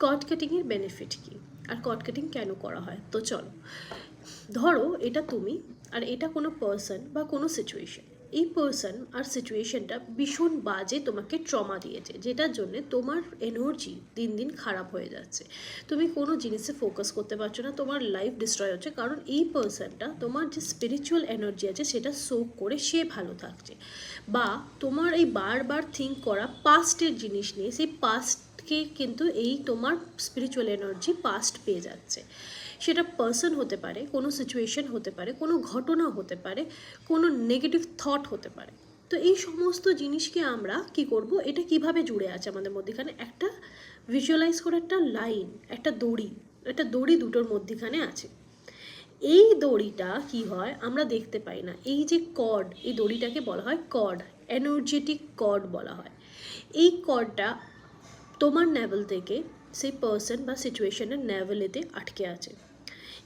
Cord কাটিংয়ের benefit কী আর cord cutting কেন করা হয়? তো চলো, ধরো এটা তুমি আর এটা কোনো পার্সন বা কোনো সিচুয়েশন। এই পার্সন আর সিচুয়েশনটা ভীষণ বাজে তোমাকে ট্রমা দিয়েছে, যেটার জন্য তোমার এনার্জি দিন দিন খারাপ হয়ে যাচ্ছে। তুমি কোনো জিনিসে ফোকাস করতে পারছো না, তোমার লাইফ ডিস্ট্রয় হচ্ছে, কারণ এই পার্সনটা তোমার যে স্পিরিচুয়াল এনার্জি আছে সেটা সোক করে সে ভালো থাকছে। বা তোমার এই বারবার থিঙ্ক করা পাস্টের জিনিস নিয়ে, সেই পাস্টকে কিন্তু এই তোমার স্পিরিচুয়াল এনার্জি পাস্ট পেয়ে যাচ্ছে। সেটা পার্সন হতে পারে, কোনো সিচুয়েশন হতে পারে, কোনো ঘটনা হতে পারে, কোনো নেগেটিভ থট হতে পারে। তো এই সমস্ত জিনিসকে আমরা কি করব, এটা কিভাবে জুড়ে আছে আমাদের মধ্যেখানে, একটা ভিজুয়ালাইজ করে একটা লাইন, একটা দড়ি দুটোর মধ্যেখানে আছে। এই দড়িটা কি হয় আমরা দেখতে পাই না, এই যে কর্ড, এই দড়িটাকে বলা হয় কর্ড, এনার্জেটিক কর্ড বলা হয়। এই কর্ডটা তোমার নেভেল থেকে সেই পার্সন বা সিচুয়েশনের নেভেলেতে আটকে আছে।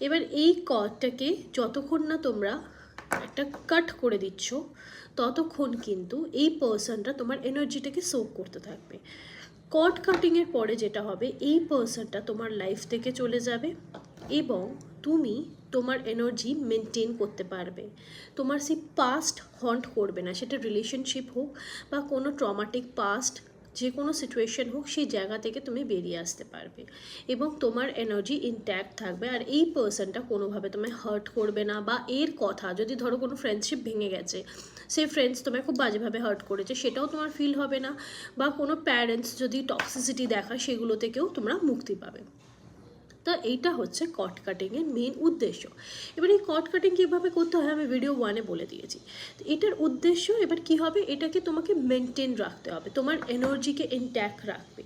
এবার এই কর্ডটাকে যতক্ষণ না তোমরা একটা কাট করে দিচ্ছ, ততক্ষণ কিন্তু এই পার্সনটা তোমার এনার্জিটাকে সোক করতে থাকবে। কর্ড কাটিংয়ের পরে যেটা হবে, এই পার্সনটা তোমার লাইফ থেকে চলে যাবে এবং তুমি তোমার এনার্জি মেনটেন করতে পারবে। তোমার সেই পাস্ট হন্ট করবে না, সেটা রিলেশনশিপ হোক বা কোনো ট্রমাটিক পাস্ট, যে কোনো সিচুয়েশন হোক, সেই জায়গা থেকে তুমি বেরিয়ে আসতে পারবে এবং তোমার এনার্জি ইনট্যাক্ট থাকবে। আর এই পার্সনটা কোনোভাবে তোমায় হার্ট করবে না, বা এর কথা যদি ধরো কোনো ফ্রেন্ডশিপ ভেঙে গেছে, সেই ফ্রেন্ডস তোমায় খুব বাজেভাবে হার্ট করেছে, সেটাও তোমার ফিল হবে না। বা কোনো প্যারেন্টস যদি টক্সিসিটি দেখায়, সেগুলো থেকেও তোমরা মুক্তি পাবে। তো এইটা হচ্ছে কর্ড কাটিংয়ের মেন উদ্দেশ্য। এবার এই কর্ড কাটিং কীভাবে করতে হয় আমি ভিডিও 1-এ বলে দিয়েছি। তো এটার উদ্দেশ্য এবার কী হবে, এটাকে তোমাকে মেনটেন রাখতে হবে, তোমার এনার্জিকে ইনট্যাক্ট রাখবে।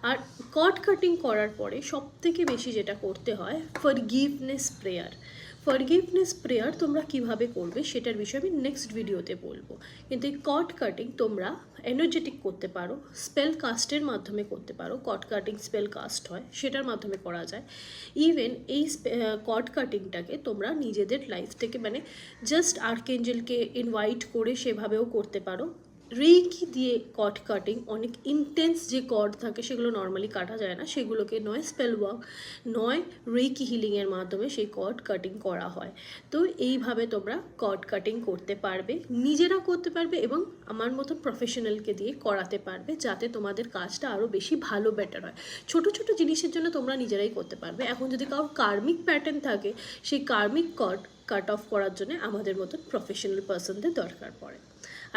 আর কর্ড কাটিং করার পরে সবথেকে বেশি যেটা করতে হয়, ফরগিভনেস প্রেয়ার। ফরগিভনেস প্রেয়ার তোমরা কিভাবে করবে সেটার বিষয়ে আমি নেক্সট ভিডিওতে বলবো। কিন্তু এই কর্ড কাটিং তোমরা এনার্জেটিক করতে পারো, স্পেল কাস্টের মাধ্যমে করতে পারো। কর্ড কাটিং স্পেল কাস্ট হয়, সেটার মাধ্যমে করা যায়। ইভেন এই কর্ড কাটিংটাকে তোমরা নিজেদের লাইফ থেকে, মানে জাস্ট আর্কএঞ্জেলকে ইনভাইট করে সেভাবেও করতে পারো। রেকি দিয়ে কর্ড কাটিং, অনেক ইন্টেন্স যে কর্ড থাকে সেগুলো নর্মালি কাটা যায় না, সেগুলোকে নয় স্পেল ওয়ার্ক, নয় রেকি হিলিংয়ের মাধ্যমে সেই কর্ড কাটিং করা হয়। তো এইভাবে তোমরা কর্ড কাটিং করতে পারবে, নিজেরা করতে পারবে এবং আমার মতো প্রফেশনালকে দিয়ে করাতে পারবে, যাতে তোমাদের কাজটা আরও বেশি ভালো বেটার হয়। ছোট ছোট জিনিসের জন্য তোমরা নিজেরাই করতে পারবে। এখন যদি কারোর কার্মিক প্যাটার্ন থাকে, সেই কার্মিক কর্ড কাট অফ করার জন্য আমাদের মতন প্রফেশনাল পার্সনদের দরকার পড়ে।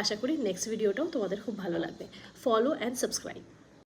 আশা করি নেক্সট ভিডিওটাও তোমাদের খুব ভালো লাগবে। Follow and subscribe.